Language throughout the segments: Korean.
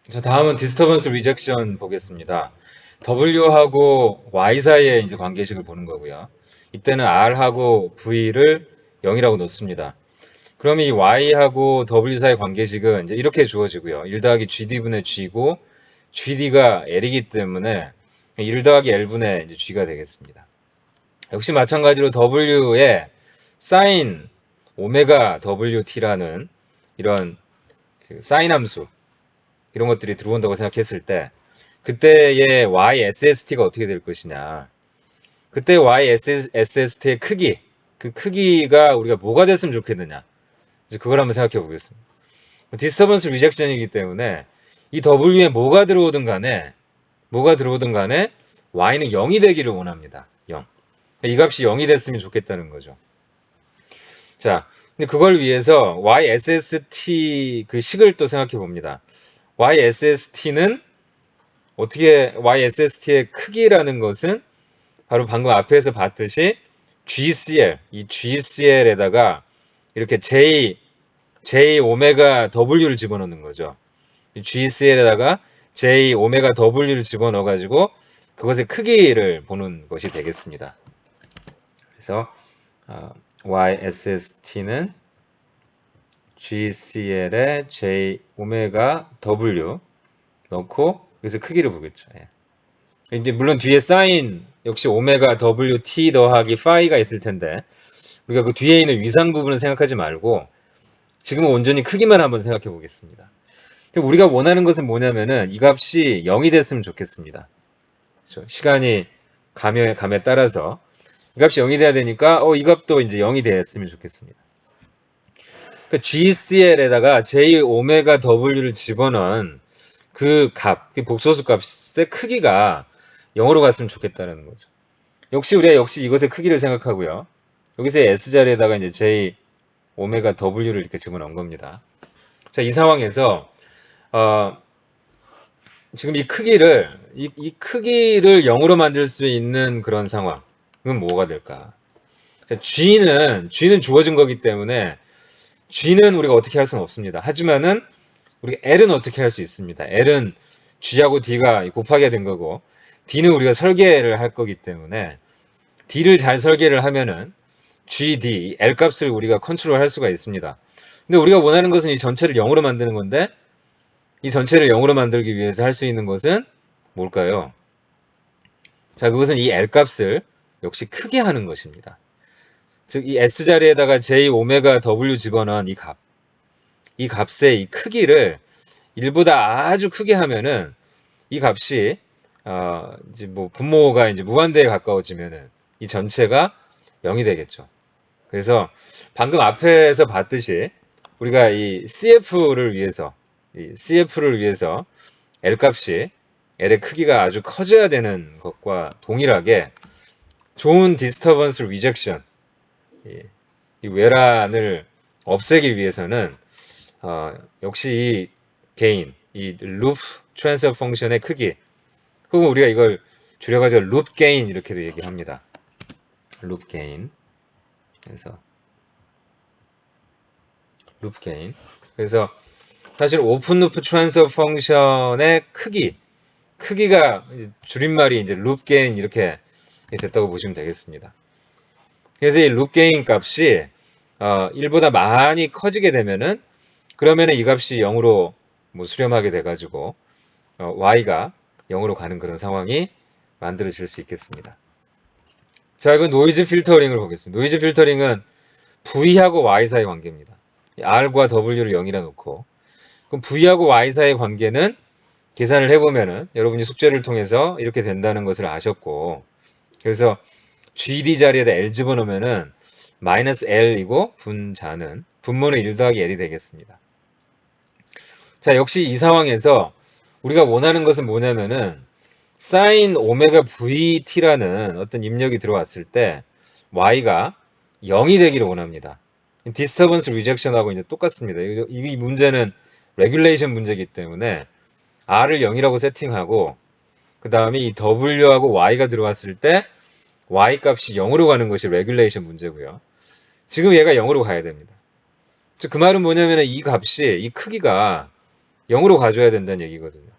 자, 다음은 디스터번스 리젝션 보겠습니다. W하고 Y 사이의 이제 관계식을 보는 거고요. 이때는 R하고 V를 0이라고 놓습니다. 그럼 이 Y하고 W 사이의 관계식은 이제 이렇게 주어지고요. 1 더하기 GD분의 G고 GD가 L이기 때문에 1 더하기 L분의 이제 G가 되겠습니다. 역시 마찬가지로 W의 sin 오메가 WT라는 이런 그 사인 함수 이런 것들이 들어온다고 생각했을 때 그때의 YSST가 어떻게 될 것이냐. 그때 YSST의 크기, 그 크기가 우리가 뭐가 됐으면 좋겠느냐. 이제 그걸 한번 생각해 보겠습니다. 디스터번스 리젝션이기 때문에 이 W에 뭐가 들어오든 간에 Y는 0이 되기를 원합니다. 0. 이 값이 0이 됐으면 좋겠다는 거죠. 자, 근데 그걸 위해서 YSST 그 식을 또 생각해 봅니다. YSST는 어떻게 YSST의 크기라는 것은 바로 방금 앞에서 봤듯이 GCL, 이 GCL에다가 이렇게 J 오메가 W를 집어넣는 거죠. 이 GCL에다가 J 오메가 W를 집어넣어 가지고 그것의 크기를 보는 것이 되겠습니다. 그래서 YSST는 GCL에 J 오메가 W 넣고 여기서 크기를 보겠죠. 예. 이제 물론 뒤에 사인 역시 오메가 WT 더하기 파이가 있을 텐데 우리가 그 뒤에 있는 위상 부분을 생각하지 말고 지금은 온전히 크기만 한번 생각해 보겠습니다. 우리가 원하는 것은 뭐냐면은 이 값이 0이 됐으면 좋겠습니다. 그렇죠? 시간이 감에 따라서 이 값이 0이 돼야 되니까 이 값도 이제 0이 됐으면 좋겠습니다. 그러니까 GCL에다가 J 오메가 W를 집어넣은 그 값, 그 복소수 값의 크기가 0으로 갔으면 좋겠다는 거죠. 우리가 이것의 크기를 생각하고요. 여기서 S자리에다가 이제 J 오메가 W를 이렇게 집어넣은 겁니다. 자, 이 상황에서 지금 이 크기를 0으로 만들 수 있는 그런 상황은 뭐가 될까? 자, G는 주어진 거기 때문에 G는 우리가 어떻게 할 수는 없습니다. 하지만은 우리 L은 어떻게 할 수 있습니다. L은 G하고 D가 곱하게 된 거고 D는 우리가 설계를 할 거기 때문에 D를 잘 설계를 하면은 G, D, L 값을 우리가 컨트롤 할 수가 있습니다. 근데 우리가 원하는 것은 이 전체를 0으로 만드는 건데 이 전체를 0으로 만들기 위해서 할 수 있는 것은 뭘까요? 자, 그것은 이 L 값을 역시 크게 하는 것입니다. 즉, 이 S자리에다가 J 오메가 W 집어넣은 이 값의 이 크기를 1보다 아주 크게 하면은 이 값이 이제 뭐 분모가 이제 무한대에 가까워지면은 이 전체가 0이 되겠죠. 그래서 방금 앞에서 봤듯이 우리가 이 CF를 위해서 L 값이 L의 크기가 아주 커져야 되는 것과 동일하게 좋은 디스터번스 리젝션 이 외란을 없애기 위해서는 역시 이 루프 트랜스퍼 펑션의 크기 혹은 우리가 이걸 줄여가지고 룹 게인 이렇게도 얘기합니다. 룹 게인. 그래서 사실 오픈 루프 트랜스퍼 펑션의 크기가 줄임말이 이제 룹 게인 이렇게 됐다고 보시면 되겠습니다. 그래서 이 룹 게인 값이 1보다 많이 커지게 되면은 그러면은 이 값이 0으로 뭐 수렴하게 돼가지고 y가 0으로 가는 그런 상황이 만들어질 수 있겠습니다. 자, 이번 노이즈 필터링을 보겠습니다. 노이즈 필터링은 V하고 Y 사이 관계입니다. R과 W를 0이라 놓고 그럼 V하고 Y 사이 관계는 계산을 해보면은 여러분이 숙제를 통해서 이렇게 된다는 것을 아셨고 그래서 GD 자리에다 L 집어넣으면은 마이너스 L이고 분모는 1 더하기 L이 되겠습니다. 자, 역시 이 상황에서 우리가 원하는 것은 뭐냐면은 sin 오메가 VT라는 어떤 입력이 들어왔을 때 Y가 0이 되기를 원합니다. 디스터번스 리젝션하고 이제 똑같습니다. 이 문제는 레귤레이션 문제이기 때문에 R을 0이라고 세팅하고 그 다음에 이 W하고 Y가 들어왔을 때 Y 값이 0으로 가는 것이 레귤레이션 문제고요. 지금 얘가 0으로 가야 됩니다. 즉 그 말은 뭐냐면 이 크기가 0으로 가줘야 된다는 얘기거든요.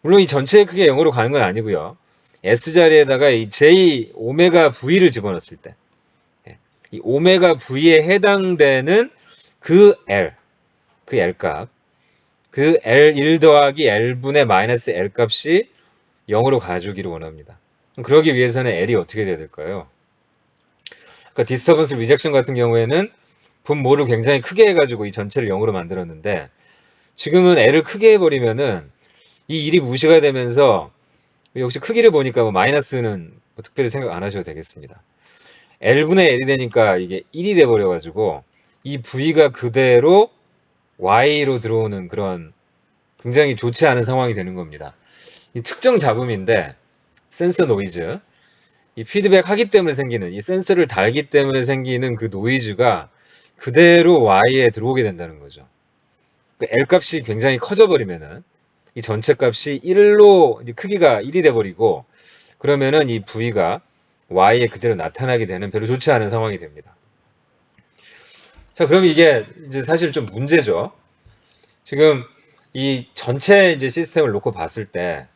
물론 이 전체의 크기가 0으로 가는 건 아니고요. S 자리에다가 이 J 오메가 V를 집어넣었을 때, 이 오메가 V에 해당되는 그 L, 그 L 값, 그 L1 더하기 L분의 마이너스 L 값이 0으로 가주기를 원합니다. 그러기 위해서는 L이 어떻게 돼야 될까요? 그러니까 디스터번스 리젝션 같은 경우에는 분모를 굉장히 크게 해가지고 이 전체를 0으로 만들었는데, 지금은 L을 크게 해버리면은 이 일이 무시가 되면서, 역시 크기를 보니까 뭐 마이너스는 뭐 특별히 생각 안 하셔도 되겠습니다. L분의 L이 되니까 이게 1이 돼버려가지고 이 V가 그대로 Y로 들어오는 그런 굉장히 좋지 않은 상황이 되는 겁니다. 이 측정 잡음인데, 센서 노이즈, 이 피드백 하기 때문에 생기는, 이 센서를 달기 때문에 생기는 그 노이즈가 그대로 Y에 들어오게 된다는 거죠. 그 L 값이 굉장히 커져버리면은 이 전체 값이 1로 크기가 1이 돼버리고, 그러면은 이 V가 Y에 그대로 나타나게 되는 별로 좋지 않은 상황이 됩니다. 자, 그럼 이게 이제 사실 좀 문제죠. 지금 이 전체 이제 시스템을 놓고 봤을 때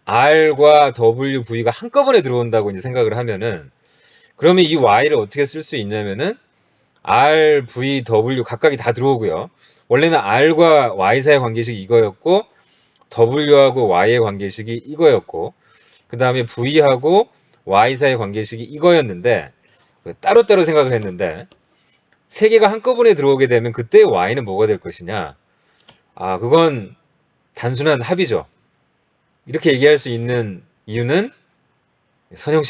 R과 W, V가 한꺼번에 들어온다고 이제 생각을 하면은, 그러면 이 Y를 어떻게 쓸 수 있냐면은 R, V, W 각각이 다 들어오고요. 원래는 R과 Y 사이의 관계식이 이거였고, W하고 Y의 관계식이 이거였고, 그 다음에 V하고 Y 사이의 관계식이 이거였는데, 따로따로 생각을 했는데, 세 개가 한꺼번에 들어오게 되면 그때 Y는 뭐가 될 것이냐? 아, 그건 단순한 합이죠. 이렇게 얘기할 수 있는 이유는 선형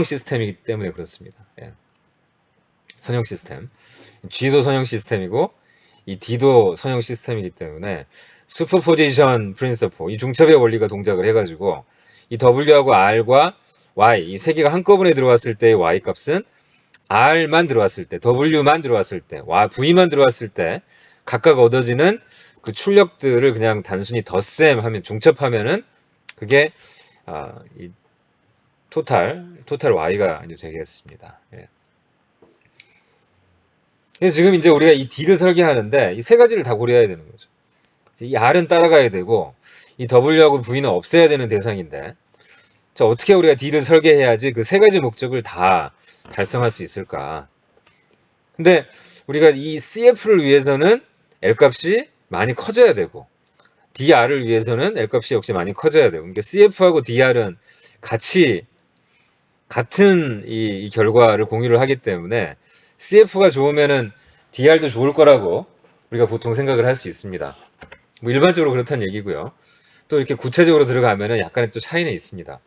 시스템이기 때문에 그렇습니다. 예. 선형 시스템. G도 선형 시스템이고 이 D도 선형 시스템이기 때문에 슈퍼포지션 프린서플, 이 중첩의 원리가 동작을 해가지고 이 W하고 R과 Y, 이 세 개가 한꺼번에 들어왔을 때의 Y 값은 R만 들어왔을 때, W만 들어왔을 때, V만 들어왔을 때 각각 얻어지는 그 출력들을 그냥 단순히 덧셈 하면, 중첩하면은 그게 이 토탈 Y가 이제 되겠습니다. 예. 그래서 지금 이제 우리가 이 D를 설계하는데 이 세 가지를 다 고려해야 되는 거죠. 이 R은 따라가야 되고 이 W하고 V는 없애야 되는 대상인데, 자, 어떻게 우리가 D를 설계해야지 그 세 가지 목적을 다 달성할 수 있을까? 근데 우리가 이 CF를 위해서는 L 값이 많이 커져야 되고, DR을 위해서는 L 값이 역시 많이 커져야 되고, 그러니까 CF하고 DR은 같은 이 결과를 공유를 하기 때문에 CF가 좋으면은 DR도 좋을 거라고 우리가 보통 생각을 할 수 있습니다. 뭐 일반적으로 그렇다는 얘기고요. 또 이렇게 구체적으로 들어가면은 약간의 또 차이는 있습니다.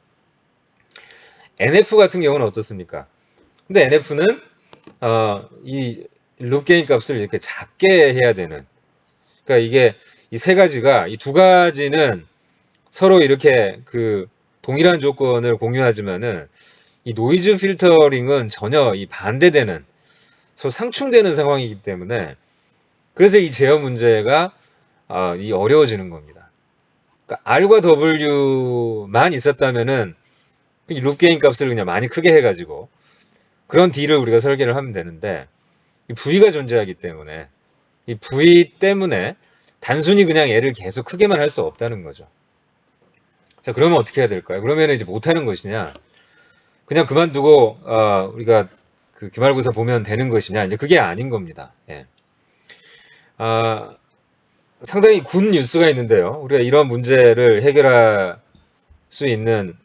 NF 같은 경우는 어떻습니까? 근데 NF는 이 룹 게인 값을 이렇게 작게 해야 되는, 그러니까 이게 이 세 가지가, 이 두 가지는 서로 이렇게 그 동일한 조건을 공유하지만은 이 노이즈 필터링은 전혀 이 반대되는, 서로 상충되는 상황이기 때문에, 그래서 이 제어 문제가 이 어려워지는 겁니다. 그러니까 R과 W만 있었다면은 이 룹 게인 값을 그냥 많이 크게 해가지고 그런 D를 우리가 설계를 하면 되는데, 이 V가 존재하기 때문에 이 V 때문에 단순히 그냥 얘를 계속 크게만 할 수 없다는 거죠. 자, 그러면 어떻게 해야 될까요? 그러면 이제 못하는 것이냐, 그냥 그만두고 우리가 그 기말고사 보면 되는 것이냐, 이제 그게 아닌 겁니다. 예. 상당히 군 뉴스가 있는데요. 우리가 이런 문제를 해결할 수 있는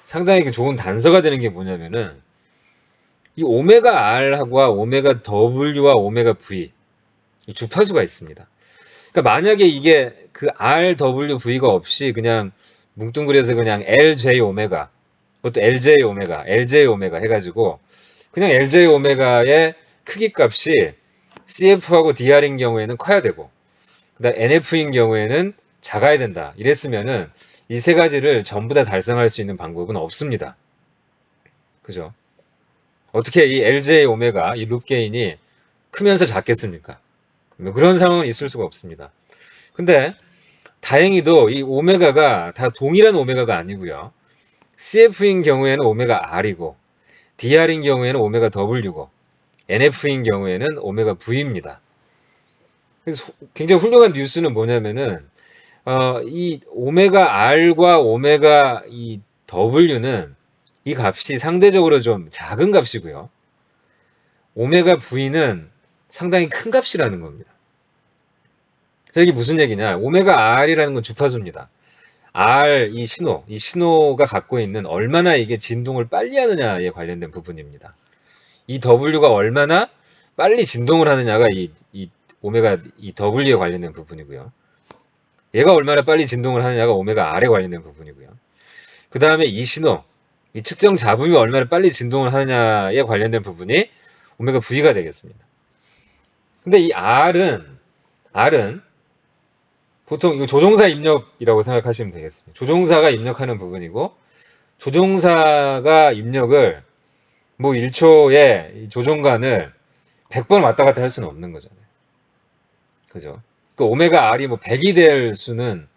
상당히 좋은 단서가 되는 게 뭐냐면은, 이 오메가 R하고 오메가 W와 오메가 V, 이 주파수가 있습니다. 그러니까 만약에 이게 그 R, W, V가 없이 그냥 뭉뚱그려서 그냥 LJ 오메가, 그것도 LJ 오메가, LJ 오메가 해가지고 그냥 LJ 오메가의 크기 값이 CF하고 DR인 경우에는 커야 되고, 그다음 NF인 경우에는 작아야 된다, 이랬으면은 이 세 가지를 전부 다 달성할 수 있는 방법은 없습니다. 그죠? 어떻게 이 LJ 오메가, 이 룹 게인이 크면서 작겠습니까? 그런 상황은 있을 수가 없습니다. 근데 다행히도 이 오메가가 다 동일한 오메가가 아니고요. CF인 경우에는 오메가 R이고, DR인 경우에는 오메가 W고, NF인 경우에는 오메가 V입니다. 그래서 굉장히 훌륭한 뉴스는 뭐냐면은 이 오메가 R과 오메가 이 W는 이 값이 상대적으로 좀 작은 값이고요. 오메가 V는 상당히 큰 값이라는 겁니다. 자, 이게 무슨 얘기냐? 오메가 R이라는 건 주파수입니다. R 이 신호가 갖고 있는 얼마나 이게 진동을 빨리 하느냐에 관련된 부분입니다. 이 W가 얼마나 빨리 진동을 하느냐가 이 오메가 이 W에 관련된 부분이고요. 얘가 얼마나 빨리 진동을 하느냐가 오메가 R에 관련된 부분이고요. 그 다음에 이 신호, 이 측정 잡음이 얼마나 빨리 진동을 하느냐에 관련된 부분이 오메가 V가 되겠습니다. 근데 이 R은 보통 이거 조종사 입력이라고 생각하시면 되겠습니다. 조종사가 입력하는 부분이고, 조종사가 입력을 뭐 1초에 조종관을 100번 왔다 갔다 할 수는 없는 거잖아요. 그죠? 그 오메가 R이 뭐 100이 될 수는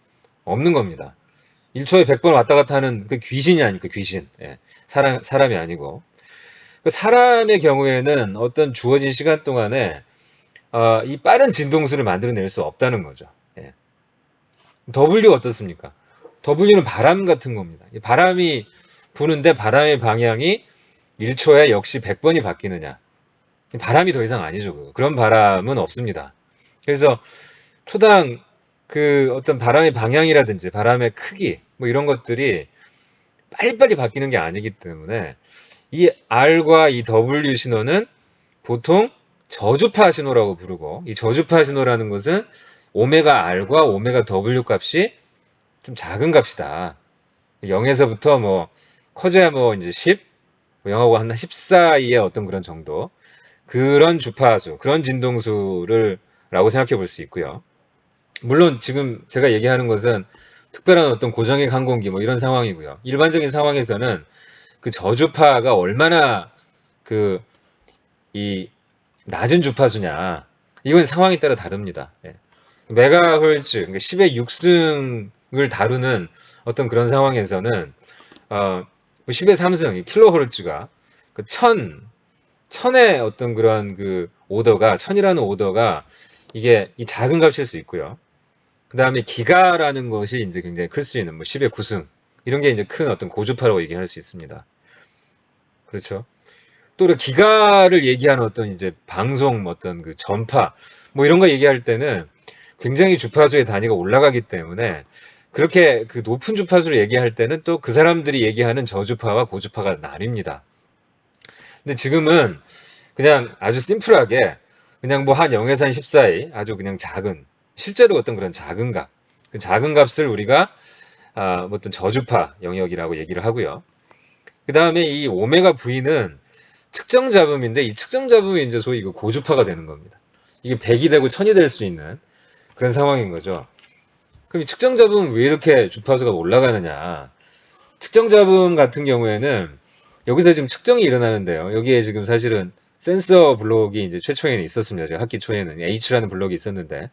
없는 겁니다. 1초에 100번 왔다 갔다 하는 그 귀신이 아니까 귀신. 예. 사람이 아니고. 그 사람의 경우에는 어떤 주어진 시간 동안에 이 빠른 진동수를 만들어낼 수 없다는 거죠. 예. W가 어떻습니까? W는 바람 같은 겁니다. 바람이 부는데 바람의 방향이 1초에 역시 100번이 바뀌느냐. 바람이 더 이상 아니죠. 그거. 그런 바람은 없습니다. 그래서 초당 그 어떤 바람의 방향이라든지 바람의 크기 뭐 이런 것들이 빨리빨리 바뀌는 게 아니기 때문에 이 R과 이 W 신호는 보통 저주파 신호라고 부르고, 이 저주파 신호라는 것은 오메가 R과 오메가 W 값이 좀 작은 값이다. 0에서부터 뭐 커져야 뭐 이제 10, 0하고 한 10 사이의 어떤 그런 정도, 그런 주파수, 그런 진동수를 라고 생각해 볼 수 있고요. 물론 지금 제가 얘기하는 것은 특별한 어떤 고정액 항공기 뭐 이런 상황이고요. 일반적인 상황에서는 그 저주파가 얼마나 그 이 낮은 주파수냐, 이건 상황에 따라 다릅니다. 예. 메가헤르츠, 그러니까 10의 6승을 다루는 어떤 그런 상황에서는 10의 3승, 킬로헤르츠가 그 천의 어떤 그런 그 오더가, 천이라는 오더가 이게 이 작은 값일 수 있고요. 그 다음에 기가라는 것이 이제 굉장히 클 수 있는 뭐 10의 9승, 이런 게 이제 큰 어떤 고주파라고 얘기할 수 있습니다. 그렇죠. 또 기가를 얘기하는 어떤 이제 방송 어떤 그 전파 뭐 이런 거 얘기할 때는 굉장히 주파수의 단위가 올라가기 때문에 그렇게 그 높은 주파수를 얘기할 때는 또 그 사람들이 얘기하는 저주파와 고주파가 나뉩니다. 근데 지금은 그냥 아주 심플하게 그냥 뭐 한 0에서 한 10 사이 아주 그냥 작은, 실제로 어떤 그런 작은 값, 그 작은 값을 우리가 뭐 어떤 저주파 영역이라고 얘기를 하고요. 그 다음에 이 오메가 V는 측정 잡음인데, 이 측정 잡음이 이제 소위 그 고주파가 되는 겁니다. 이게 100이 되고 1000이 될 수 있는 그런 상황인 거죠. 그럼 이 측정 잡음은 왜 이렇게 주파수가 올라가느냐? 측정 잡음 같은 경우에는 여기서 지금 측정이 일어나는데요. 여기에 지금 사실은 센서 블록이 이제 최초에는 있었습니다. 제가 학기 초에는 H라는 블록이 있었는데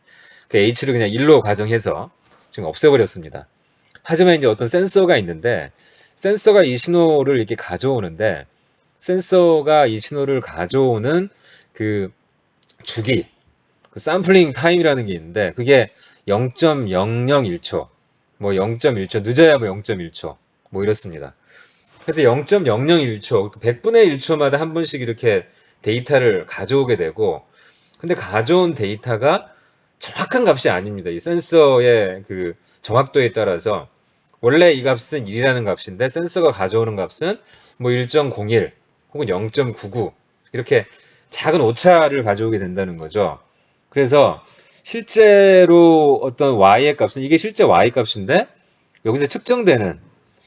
그 H를 그냥 1로 가정해서 지금 없애버렸습니다. 하지만 이제 어떤 센서가 있는데, 센서가 이 신호를 이렇게 가져오는데, 센서가 이 신호를 가져오는 그 주기, 그 샘플링 타임이라는 게 있는데, 그게 0.001초, 뭐 0.1초, 늦어야 뭐 0.1초, 뭐 이렇습니다. 그래서 0.001초, 100분의 1초마다 한 번씩 이렇게 데이터를 가져오게 되고, 근데 가져온 데이터가 정확한 값이 아닙니다. 이 센서의 그 정확도에 따라서 원래 이 값은 1이라는 값인데 센서가 가져오는 값은 뭐 1.01 혹은 0.99 이렇게 작은 오차를 가져오게 된다는 거죠. 그래서 실제로 어떤 y의 값은 이게 실제 y 값인데, 여기서 측정되는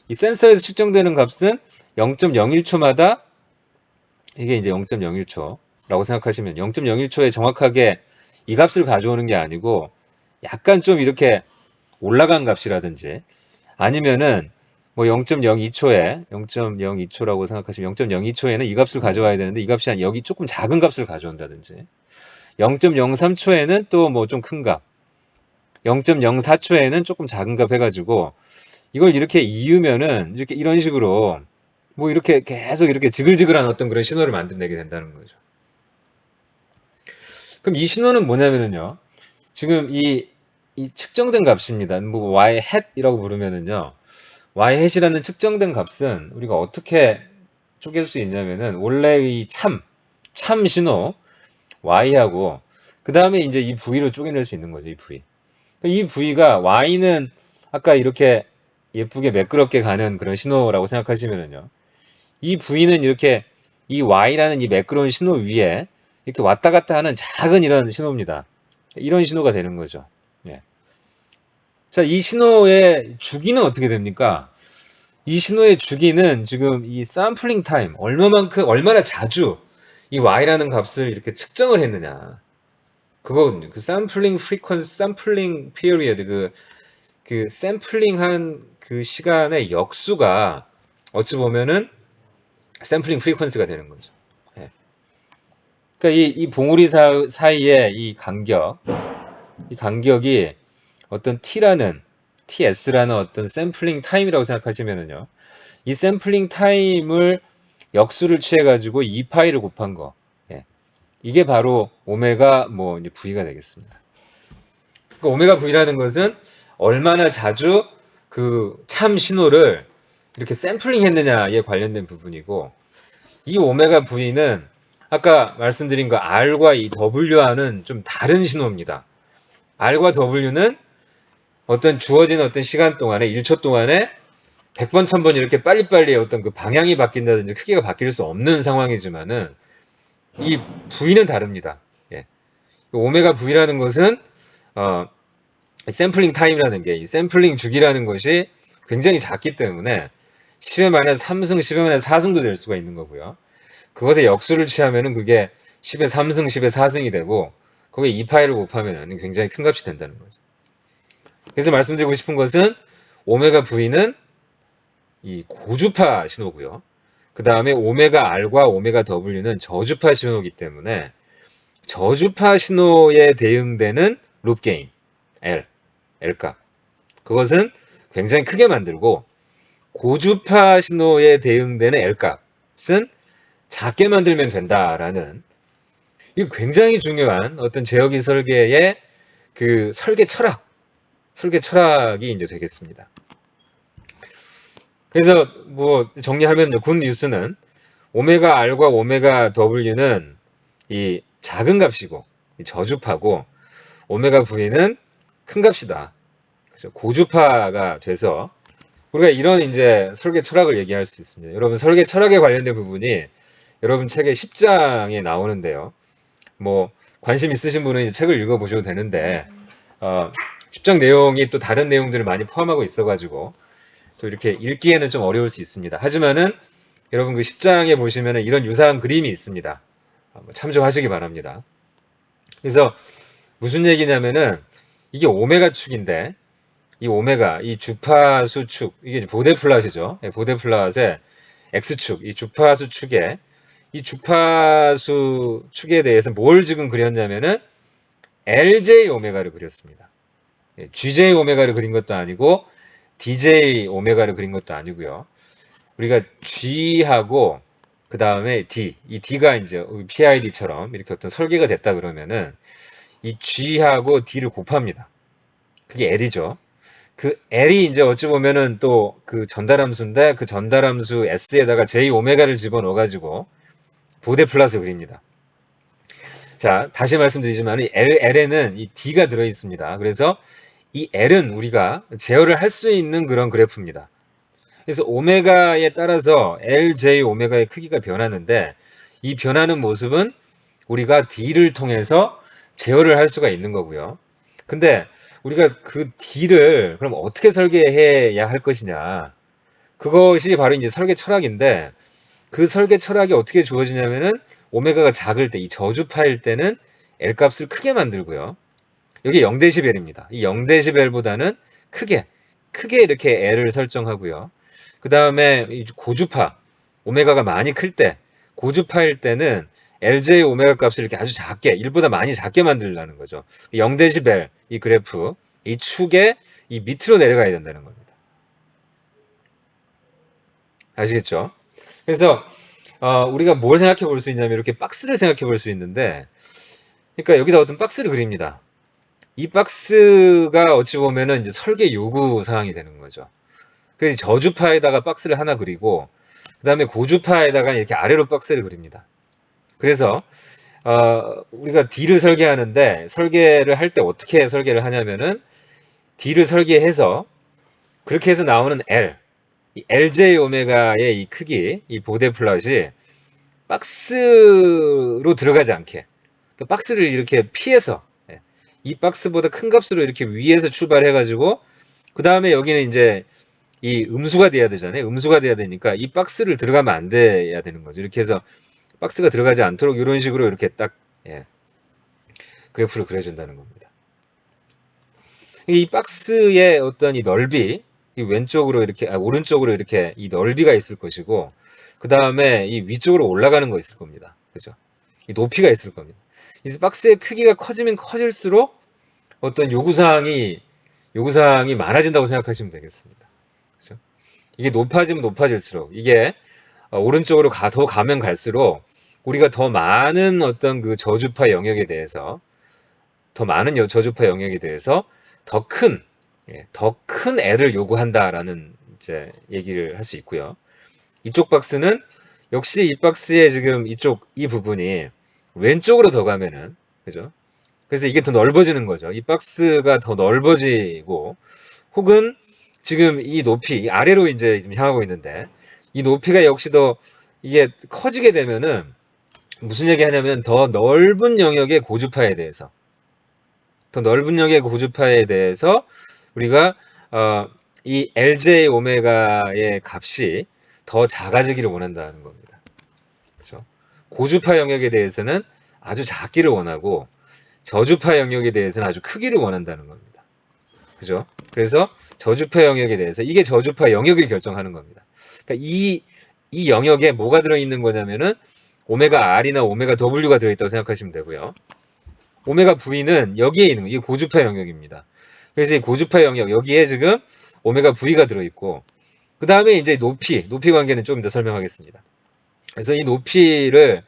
이 센서에서 측정되는 값은 0.01초마다 이게 이제 0.01초라고 생각하시면 0.01초에 정확하게 이 값을 가져오는 게 아니고 약간 좀 이렇게 올라간 값이라든지 아니면은 뭐 0.02초라고 생각하시면 0.02초에는 이 값을 가져와야 되는데 이 값이 여기 조금 작은 값을 가져온다든지 0.03초에는 또 뭐 좀 큰 값, 0.04초에는 조금 작은 값 해가지고 이걸 이렇게 이으면은 이렇게 이런 식으로 뭐 이렇게 계속 이렇게 지글지글한 어떤 그런 신호를 만들어내게 된다는 거죠. 그럼 이 신호는 뭐냐면요, 지금 이 측정된 값입니다. 뭐 y hat이라고 부르면은요. y hat이라는 측정된 값은 우리가 어떻게 쪼갤 수 있냐면은 원래 이 참 신호 y하고 그 다음에 이제 이 v로 쪼개낼 수 있는 거죠. 이 v. 이 v가 y는 아까 이렇게 예쁘게 매끄럽게 가는 그런 신호라고 생각하시면은요. 이 v는 이렇게 이 y라는 이 매끄러운 신호 위에 이렇게 왔다 갔다 하는 작은 이런 신호입니다. 이런 신호가 되는 거죠. 예. 자, 이 신호의 주기는 어떻게 됩니까? 이 신호의 주기는 지금 이 샘플링 타임, 얼마나 자주 이 y라는 값을 이렇게 측정을 했느냐. 그거거든요. 그 샘플링 프리퀀스, 샘플링 피리어드, 그 샘플링한 그 시간의 역수가 어찌 보면은 샘플링 프리퀀스가 되는 거죠. 예. 그러니까 이 봉우리 사이에 이 간격이 어떤 ts라는 어떤 샘플링 타임이라고 생각하시면은요. 이 샘플링 타임을 역수를 취해가지고 2파이를 곱한 거. 예. 이게 바로 오메가 뭐 이제 V가 되겠습니다. 그러니까 오메가 V라는 것은 얼마나 자주 그 참 신호를 이렇게 샘플링 했느냐에 관련된 부분이고, 이 오메가 V는 아까 말씀드린 거 R과 이 W와는 좀 다른 신호입니다. R과 W는 어떤 주어진 어떤 시간 동안에 1초 동안에 100번, 1000번 이렇게 빨리빨리 어떤 그 방향이 바뀐다든지 크기가 바뀔 수 없는 상황이지만은 이 V는 다릅니다. 예. 오메가 V라는 것은 샘플링 타임이라는 게, 이 샘플링 주기라는 것이 굉장히 작기 때문에 10의 마이너스 3승, 10의 마이너스 4승도 될 수가 있는 거고요. 그것에 역수를 취하면은 그게 10의 3승, 10의 4승이 되고 거기에 2파이를 곱하면은 굉장히 큰 값이 된다는 거죠. 그래서 말씀드리고 싶은 것은 오메가 V는 이 고주파 신호고요. 그 다음에 오메가 R과 오메가 W는 저주파 신호이기 때문에 저주파 신호에 대응되는 룹 게인 L값, 그것은 굉장히 크게 만들고, 고주파 신호에 대응되는 L값은 작게 만들면 된다라는, 이 굉장히 중요한 어떤 제어기 설계의 그 설계 철학이 이제 되겠습니다. 그래서 뭐 정리하면요, 굿 뉴스는 오메가 R과 오메가 W는 이 작은 값이고 저주파고, 오메가 V는 큰 값이다. 그렇죠? 고주파가 돼서 우리가 이런 이제 설계 철학을 얘기할 수 있습니다. 여러분, 설계 철학에 관련된 부분이 여러분 책의 10장에 나오는데요. 뭐 관심 있으신 분은 이제 책을 읽어보셔도 되는데 10장 내용이 또 다른 내용들을 많이 포함하고 있어가지고 또 이렇게 읽기에는 좀 어려울 수 있습니다. 하지만은 여러분 그 10장에 보시면은 이런 유사한 그림이 있습니다. 참조하시기 바랍니다. 그래서 무슨 얘기냐면은 이게 오메가 축인데, 이 오메가, 이 주파수 축, 이게 보데플랫이죠. 보데플랫의 X축, 이 주파수 축에, 이 주파수 축에 대해서 뭘 지금 그렸냐면은 LJ 오메가를 그렸습니다. GJ 오메가를 그린 것도 아니고 DJ 오메가를 그린 것도 아니고요. 우리가 G하고 그 다음에 D, 이 D가 이제 PID처럼 이렇게 어떤 설계가 됐다 그러면은 이 G하고 D를 곱합니다. 그게 L이죠. 그 L이 이제 어찌 보면은 또 그 전달함수인데, 그 전달함수 S에다가 J 오메가를 집어넣어가지고 보데 플랫을 그립니다. 자, 다시 말씀드리지만 이 L에는 이 D가 들어있습니다. 그래서 이 L은 우리가 제어를 할 수 있는 그런 그래프입니다. 그래서 오메가에 따라서 LJ 오메가의 크기가 변하는데, 이 변하는 모습은 우리가 D를 통해서 제어를 할 수가 있는 거고요. 근데 우리가 그 D를 그럼 어떻게 설계해야 할 것이냐, 그것이 바로 이제 설계 철학인데, 그 설계 철학이 어떻게 주어지냐면은 오메가가 작을 때, 이 저주파일 때는 L 값을 크게 만들고요. 여기 0데시벨입니다. 이 0데시벨보다는 크게 이렇게 L을 설정하고요. 그 다음에 고주파, 오메가가 많이 클 때, 고주파일 때는 LJ 오메가 값을 이렇게 아주 작게, 1보다 많이 작게 만들라는 거죠. 0데시벨, 이 그래프, 이 축에 이 밑으로 내려가야 된다는 겁니다. 아시겠죠? 그래서 우리가 뭘 생각해 볼 수 있냐면 이렇게 박스를 생각해 볼 수 있는데, 그러니까 여기다 어떤 박스를 그립니다. 이 박스가 어찌 보면은 이제 설계 요구 사항이 되는 거죠. 그래서 저주파에다가 박스를 하나 그리고 그 다음에 고주파에다가 이렇게 아래로 박스를 그립니다. 그래서 우리가 D를 설계하는데 설계를 할 때 어떻게 설계를 하냐면은 D를 설계해서 그렇게 해서 나오는 L, 이 LJ 오메가의 이 크기, 이 보대 플롯이 박스로 들어가지 않게 박스를 이렇게 피해서 이 박스보다 큰 값으로 이렇게 위에서 출발해가지고 그 다음에 여기는 이제 이 음수가 돼야 되잖아요. 음수가 돼야 되니까 이 박스를 들어가면 안 돼야 되는 거죠. 이렇게 해서 박스가 들어가지 않도록 이런 식으로 이렇게 딱 그래프를 그려준다는 겁니다. 이 박스의 어떤 이 넓이, 이 왼쪽으로 이렇게 오른쪽으로 이렇게 이 넓이가 있을 것이고 그 다음에 이 위쪽으로 올라가는 거 있을 겁니다. 그죠? 이 높이가 있을 겁니다. 이 박스의 크기가 커지면 커질수록 어떤 요구사항이 많아진다고 생각하시면 되겠습니다. 그죠? 이게 높아지면 높아질수록 이게 오른쪽으로 더 가면 갈수록 우리가 더 많은 어떤 그 저주파 영역에 대해서 더 큰 L을 요구한다라는 이제 얘기를 할 수 있고요. 이쪽 박스는 역시 이 박스의 지금 이 부분이 왼쪽으로 더 가면은, 그죠? 그래서 이게 더 넓어지는 거죠. 이 박스가 더 넓어지고, 혹은 지금 이 높이, 아래로 이제 지금 향하고 있는데, 이 높이가 역시 더 이게 커지게 되면은, 무슨 얘기 하냐면 더 넓은 영역의 고주파에 대해서 우리가 이 LJ 오메가의 값이 더 작아지기를 원한다는 겁니다. 그렇죠? 고주파 영역에 대해서는 아주 작기를 원하고 저주파 영역에 대해서는 아주 크기를 원한다는 겁니다. 그죠? 그래서 저주파 영역에 대해서 이게 저주파 영역을 결정하는 겁니다. 그러니까 이 영역에 뭐가 들어있는 거냐면은 오메가 R이나 오메가 W가 들어있다고 생각하시면 되고요. 오메가 V는 여기에 있는 거, 이게 고주파 영역입니다. 그래서 이 고주파 영역, 여기에 지금 오메가 V가 들어있고, 그 다음에 이제 높이 관계는 좀 더 설명하겠습니다. 그래서 이 높이를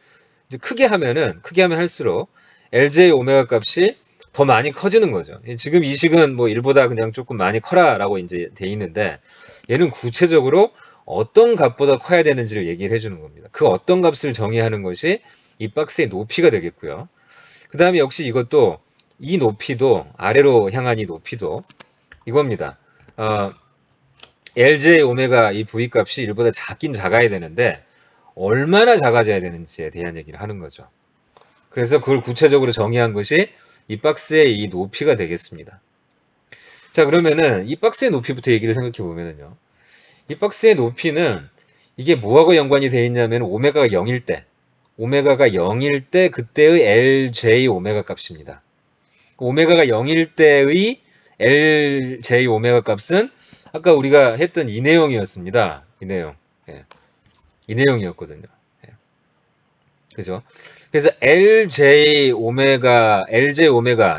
이제 크게 하면 할수록 LJ 오메가 값이 더 많이 커지는 거죠. 지금 이 식은 뭐 1보다 그냥 조금 많이 커라라고 이제 돼 있는데, 얘는 구체적으로 어떤 값보다 커야 되는지를 얘기를 해주는 겁니다. 그 어떤 값을 정의하는 것이 이 박스의 높이가 되겠고요. 그 다음에 역시 이것도 이 높이도 아래로 향한 이 높이도 이겁니다. LJ 오메가 이 V 값이 1보다 작긴 작아야 되는데 얼마나 작아져야 되는지에 대한 얘기를 하는 거죠. 그래서 그걸 구체적으로 정의한 것이 이 박스의 이 높이가 되겠습니다. 자, 그러면은 이 박스의 높이부터 얘기를 생각해 보면은요. 이 박스의 높이는 이게 뭐하고 연관이 되어 있냐면 오메가가 0일 때 그때의 LJ 오메가 값입니다. 오메가가 0일 때의 LJ 오메가 값은 아까 우리가 했던 이 내용이었습니다. 이 내용. 이 내용이었거든요. 그죠? 그래서 LJ 오메가,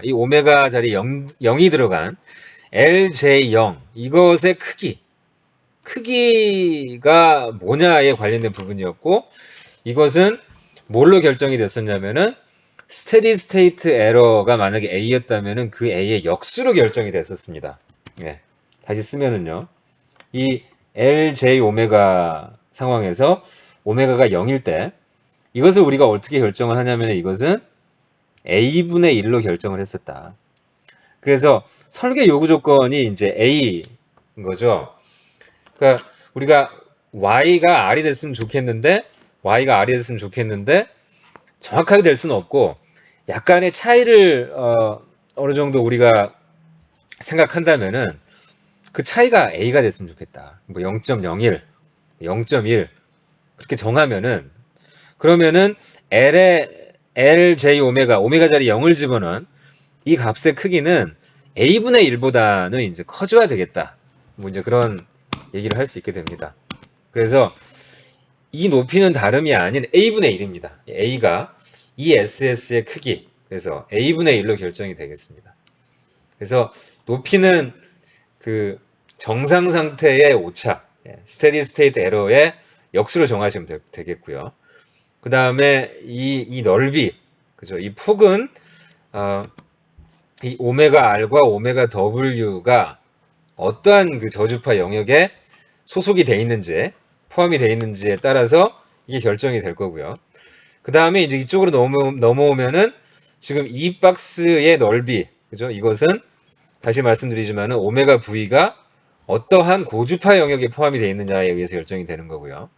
이 오메가 자리 0이 들어간 LJ0, 이것의 크기가 뭐냐에 관련된 부분이었고, 이것은 뭘로 결정이 됐었냐면은, 스테디 스테이트 에러가 만약에 A였다면은 그 A의 역수로 결정이 됐었습니다. 다시 쓰면은요, 이 LJ 오메가 상황에서 오메가가 0일 때, 이것을 우리가 어떻게 결정을 하냐면 이것은 A분의 1로 결정을 했었다. 그래서 설계 요구 조건이 이제 A인 거죠. 그러니까 우리가 Y가 R이 됐으면 좋겠는데 정확하게 될 수는 없고 약간의 차이를 어느 정도 우리가 생각한다면은 그 차이가 A가 됐으면 좋겠다. 뭐 0.01, 0.1 그렇게 정하면은 그러면은 LJ 오메가 자리 0을 집어넣은 이 값의 크기는 A분의 1보다는 이제 커져야 되겠다. 뭐 이제 그런 얘기를 할 수 있게 됩니다. 그래서 이 높이는 다름이 아닌 A분의 1입니다. A가 이 SS의 크기, 그래서 A분의 1로 결정이 되겠습니다. 그래서 높이는 그 정상 상태의 오차, 스테디 스테이트 에러의 역수로 정하시면 되겠고요. 그 다음에 이 넓이, 그죠? 이 폭은 이 오메가 R과 오메가 W가 어떠한 그 저주파 영역에 소속이 돼 있는지, 포함이 돼 있는지에 따라서 이게 결정이 될 거고요. 그 다음에 이제 이쪽으로 넘어오면은 지금 이 박스의 넓이, 그죠? 이것은 다시 말씀드리지만은 오메가 V가 어떠한 고주파 영역에 포함이 되어 있느냐에 의해서 결정이 되는 거고요.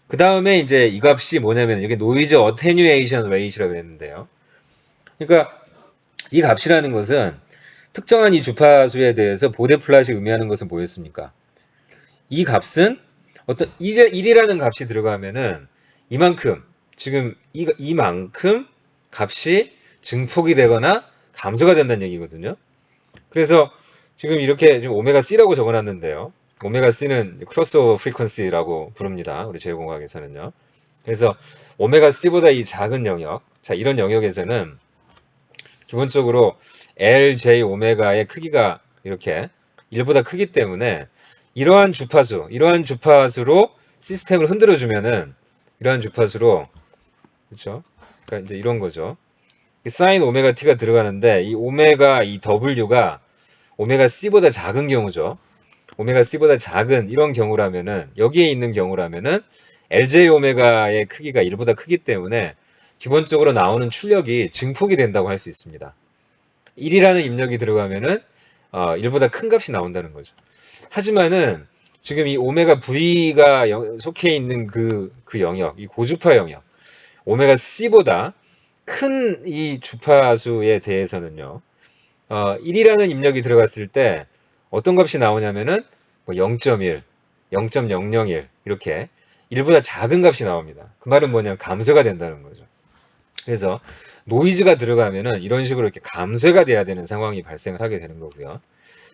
그 다음에 이제 이 값이 뭐냐면 이게 노이즈 어테뉴에이션 레이시라고 했는데요. 그러니까 이 값이라는 것은 특정한 이 주파수에 대해서 보데 플랫이 의미하는 것은 뭐였습니까? 이 값은 어떤 1이라는 값이 들어가면은 이만큼 지금 이만큼 값이 증폭이 되거나 감소가 된다는 얘기거든요. 그래서 지금 이렇게 지금 오메가 C라고 적어놨는데요. 오메가 C는 크로스오버 프리퀀시라고 부릅니다. 우리 제공학에서는요. 그래서 오메가 C보다 이 작은 영역, 자 이런 영역에서는 기본적으로 L, J, 오메가의 크기가 이렇게 1보다 크기 때문에 이러한 주파수로 시스템을 흔들어주면은 이러한 주파수로 그렇죠? 그러니까 이제 이런 거죠. 사인 오메가 T가 들어가는데 이 오메가 이 W가 오메가 C보다 작은 경우죠. 오메가 C보다 작은 이런 경우라면은 여기에 있는 경우라면은 LJ 오메가의 크기가 1보다 크기 때문에 기본적으로 나오는 출력이 증폭이 된다고 할 수 있습니다. 1이라는 입력이 들어가면은 1보다 큰 값이 나온다는 거죠. 하지만은 지금 이 오메가 V가 속해 있는 그 영역, 이 고주파 영역, 오메가 C보다 큰 이 주파수에 대해서는요, 1이라는 입력이 들어갔을 때 어떤 값이 나오냐면은 뭐 0.1, 0.001 이렇게 1보다 작은 값이 나옵니다. 그 말은 뭐냐면 감소가 된다는 거죠. 그래서 노이즈가 들어가면은 이런 식으로 이렇게 감쇄가 돼야 되는 상황이 발생을 하게 되는 거고요.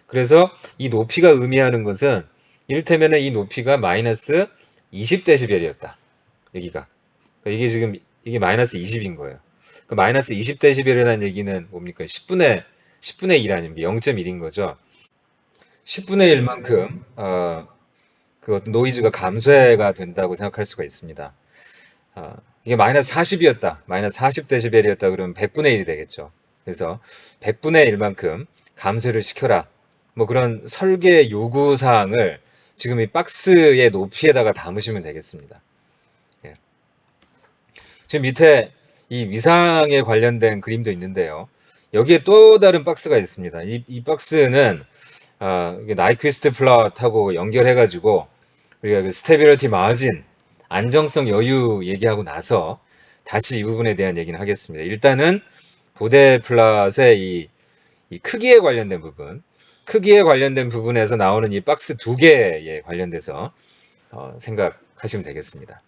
그래서 이 높이가 의미하는 것은 이를테면은 이 높이가 마이너스 20dB이었다. 여기가. 그러니까 이게 지금 이게 마이너스 20인 거예요. 그 마이너스 20dB이라는 얘기는 뭡니까? 10분의 1 아닙니까? 0.1인 거죠. 10분의 1만큼 그 어떤 노이즈가 감쇄가 된다고 생각할 수가 있습니다. 이게 마이너스 40이었다. 마이너스 40dB이었다 그러면 100분의 1이 되겠죠. 그래서 100분의 1만큼 감쇄를 시켜라. 뭐 그런 설계 요구 사항을 지금 이 박스의 높이에다가 담으시면 되겠습니다. 예. 지금 밑에 이 위상에 관련된 그림도 있는데요. 여기에 또 다른 박스가 있습니다. 이 박스는 나이퀴스트 플롯하고 연결해가지고 우리가 그 스테빌리티 마진, 안정성 여유 얘기하고 나서 다시 이 부분에 대한 얘기는 하겠습니다. 일단은 보데 플롯의 이 크기에 관련된 부분, 크기에 관련된 부분에서 나오는 이 박스 두 개에 관련돼서 생각하시면 되겠습니다.